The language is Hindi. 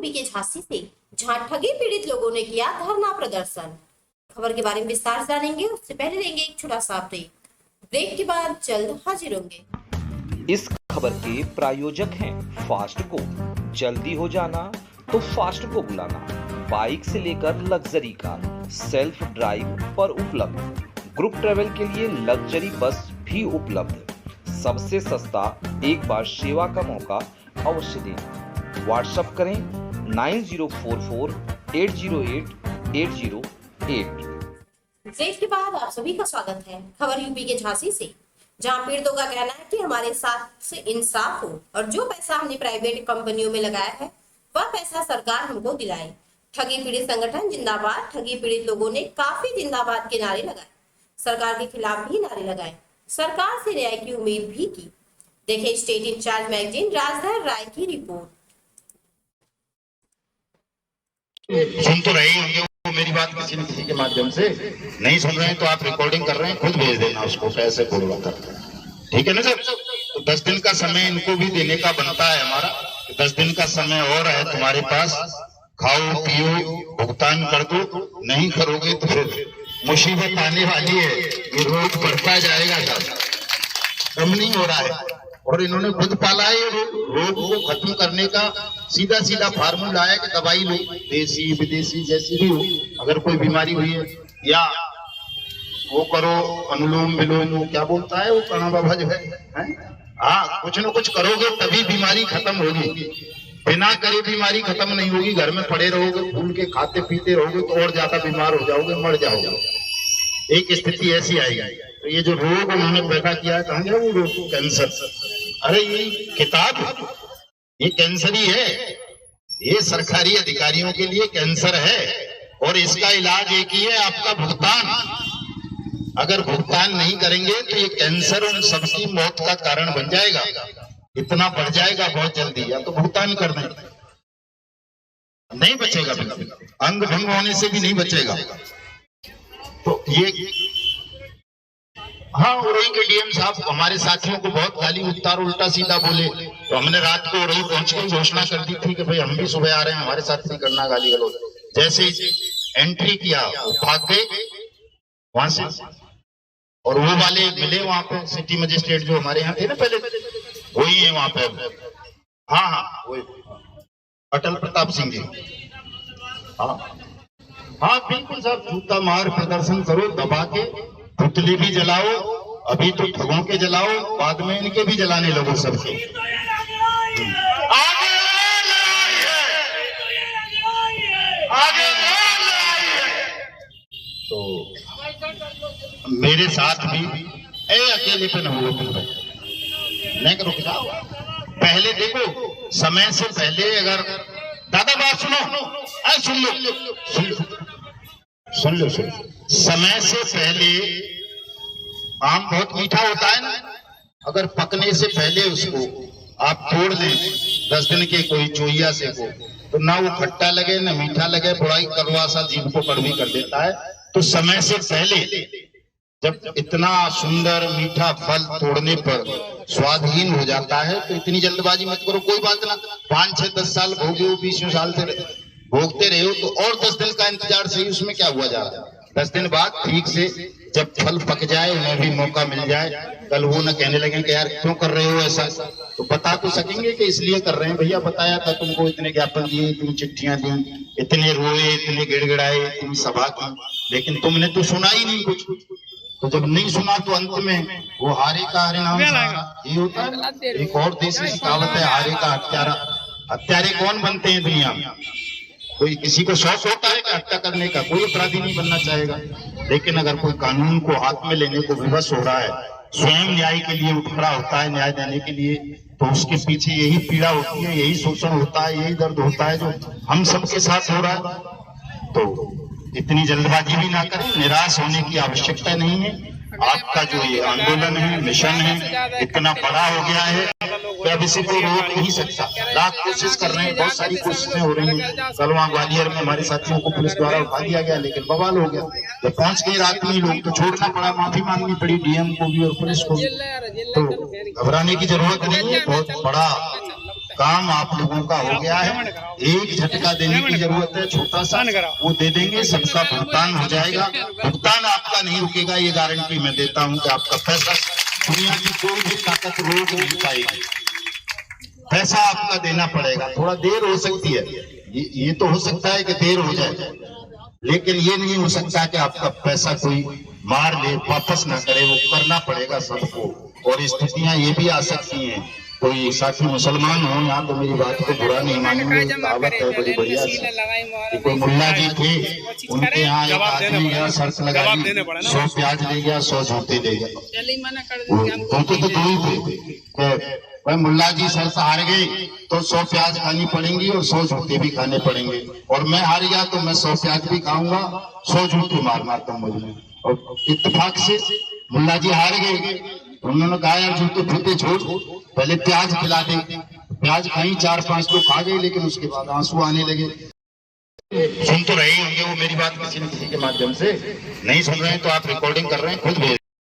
यूपी के झांसी से, जहां ठगी पीड़ित लोगों ने किया धरना प्रदर्शन। खबर के बारे में विस्तार से जानेंगे, उससे पहले लेंगे एक छोटा सा ब्रेक। ब्रेक के बाद जल्द हाजिर होंगे। इस खबर के प्रायोजक हैं फास्ट गो। जल्दी हो जाना तो फास्ट गो बुलाना। बाइक से लेकर लग्जरी कार सेल्फ ड्राइव पर उपलब्ध। ग्रुप ट्रेवल के लिए लग्जरी बस भी उपलब्ध। सबसे सस्ता एक बार सेवा का मौका अवश्य दें। व्हाट्सएप करें 9044808808। ब्रेक के बाद आप सभी का स्वागत है। खबर यूपी के झांसी से, जहां पीड़ितों का कहना है कि हमारे साथ से इंसाफ हो और जो पैसा हमने प्राइवेट कंपनियों में लगाया है वह पैसा सरकार हमको दिलाए। ठगी पीड़ित संगठन जिंदाबाद। ठगी पीड़ित लोगों ने काफी जिंदाबाद के नारे लगाए, सरकार के खिलाफ भी नारे लगाए, सरकार से न्याय की उम्मीद भी की। देखें स्टेट इंचार्ज मैगजीन राजधर राय की रिपोर्ट। सुन तो रहे होंगे वो मेरी बात किसी न किसी के माध्यम से। नहीं सुन रहे हैं तो आप रिकॉर्डिंग कर रहे हैं, खुद भेज देना उसको कैसे पूर्व कर। ठीक है ना सर? तो 10 दिन का समय इनको भी देने का बनता है हमारा। 10 दिन का समय और है तुम्हारे पास, खाओ पियो भुगतान कर दो। नहीं करोगे तो फिर मुसीबत आने वाली है, ये रोग बढ़ता जाएगा, कम नहीं हो रहा है। और इन्होंने खुद पाला है रोग को खत्म करने का सीधा सीधा फार्मूला है कि दवाई लो, देसी विदेशी जैसी भी हो। अगर कोई बीमारी हुई है या वो करो अनुलोम विलोम, वो क्या बोलता है वो कणा बाबा जो है? हाँ, कुछ न कुछ करोगे तभी बीमारी खत्म होगी। बिना करे बीमारी खत्म नहीं होगी। घर में पड़े रहोगे, फूल के खाते पीते रहोगे तो और ज्यादा बीमार हो जाओगे, मर जाओगे। एक स्थिति ऐसी आएगी। तो ये जो रोग उन्होंने पैदा किया है, कहाँ गया वो रोग? कैंसर। अरे ये किताब ये कैंसर ही है। ये सरकारी अधिकारियों के लिए कैंसर है और इसका इलाज एक ही है, आपका भुगतान। अगर भुगतान नहीं करेंगे तो ये कैंसर उन सबकी मौत का कारण बन जाएगा। इतना बढ़ जाएगा बहुत जल्दी। या तो भुगतान कर दें, नहीं बचेगा, अंग भंग होने से भी नहीं बचेगा। तो ये हाँ, उरई के डीएम साहब हमारे साथियों को बहुत गाली उतार उल्टा सीधा बोले, तो हमने रात को उरई पहुंच के घोषणा कर दी थी कि भाई हम भी सुबह आ रहे हैं, हमारे साथ नहीं करना गाली गलौज। जैसे एंट्री किया वो भाग गए वहां से, और वो वाले मिले वहां पे सिटी मजिस्ट्रेट जो हमारे यहाँ थे ना पहले, वही है वहां पे। हाँ हाँ, वही अटल प्रताप सिंह जी। हाँ हाँ बिल्कुल साहब, जूता मार प्रदर्शन करो, दबा के पुतली भी जलाओ, अभी तो ठगों के जलाओ, बाद में इनके भी जलाने लगो सबसे। आगे तो मेरे साथ भी अकेले पे न हो तुम, नहीं रुक जाओ। पहले देखो, समय से पहले अगर दादा बात सुनो, सुन लो। समय से पहले आम बहुत मीठा होता है ना, अगर पकने से पहले उसको आप तोड़ दें 10 दिन के कोई चोइया से को, तो ना वो खट्टा लगे ना मीठा लगे, बुराई कड़वा सा जीभ को कड़वी कर देता है। तो समय से पहले जब इतना सुंदर मीठा फल तोड़ने पर स्वादहीन हो जाता है तो इतनी जल्दबाजी मत करो। कोई बात ना, 5, 6, 10 साल भोगे हो, 20 साल से भोगते रहे हो, तो और 10 दिन का इंतजार सही, उसमें क्या हुआ जा रहा है? 10 दिन बाद ठीक से जब फल पक जाए, उन्हें भी मौका मिल जाए, कल वो न कहने लगे कि यार क्यों कर रहे हो ऐसा, तो बता तो सकेंगे कि इसलिए कर रहे हैं भैया, बताया था तुमको, इतने ज्ञापन दिए, इतनी चिट्ठियां दी, इतने रोए, इतने गिड़गिड़ाए, इतनी सभा की, लेकिन तुमने तो सुना ही नहीं कुछ। तो जब नहीं सुना तो अंत में वो हारे का हरिनाम सहारा, ये होता है। एक और देसी कहावत है, हारे का हत्यारा। हत्यारे कौन बनते हैं दुनिया में? कोई किसी को शौक होता है कि हत्या करने का? कोई अपराधी नहीं बनना चाहेगा। लेकिन अगर कोई कानून को हाथ में लेने को विवश हो रहा है, स्वयं न्याय के लिए उठ खड़ा होता है, न्याय देने के लिए, तो उसके पीछे यही पीड़ा होती है, यही शोषण होता है, यही दर्द होता है जो हम सबके साथ हो रहा है। तो इतनी जल्दबाजी भी ना करें, निराश होने की आवश्यकता नहीं है। आपका जो ये आंदोलन है, मिशन है, इतना बड़ा हो गया है कि अब इसे कोई रोक नहीं सकता। लाख कोशिश कर रहे हैं, बहुत सारी कोशिशें हो रही हैं। कल वहाँ ग्वालियर में हमारे साथियों को पुलिस द्वारा उठा दिया गया, लेकिन बवाल हो गया। जब पहुंच गए रात में लोग, तो छोड़ना पड़ा, माफी मांगनी पड़ी डीएम को भी और पुलिस को भी। तो घबराने की जरूरत नहीं है, बहुत बड़ा काम आप लोगों का हो गया है। एक झटका देने की जरूरत है, छोटा सा, वो दे देंगे, सबका भुगतान हो जाएगा। भुगतान आपका नहीं रुकेगा, ये गारंटी मैं देता हूं कि आपका पैसा दुनिया की कोई भी ताकत रोक नहीं पाएगी। पैसा आपका देना पड़ेगा। थोड़ा देर हो सकती है, ये तो हो सकता है कि देर हो जाए, लेकिन ये नहीं हो सकता कि आपका पैसा कोई मार ले, वापस ना करे। वो करना पड़ेगा सबको। और स्थितियां ये भी आ सकती हैं, कोई साथी मुसलमान हो यहाँ तो मेरी बात को बुरा नहीं मानेंगे, कहावत है बड़ी बढ़िया सी। कोई मुल्ला जी थे, उनके यहाँ एक आदमी गया, शर्त लगा दी, 100 प्याज ले गया, 100 जूते ले गया। तो दो ही थे, भाई मुल्ला जी शर्त हार गए तो 100 प्याज खानी पड़ेंगी और 100 जूते भी खाने पड़ेंगे, और मैं हार गया तो मैं 100 प्याज भी खाऊंगा, 100 जूते मारना तुम मुझे। और इत्तेफाक से मुल्ला जी हार गए, उन्होंने कहा यार जूते फूटे छोड़, पहले प्याज खिला दे। प्याज खाई, 4-5 तो खा गए, लेकिन उसके बाद आंसू आने लगे। सुन तो रहे होंगे वो मेरी बात किसी न किसी के माध्यम से, नहीं सुन रहे हैं तो आप रिकॉर्डिंग कर रहे हैं, खुद भेज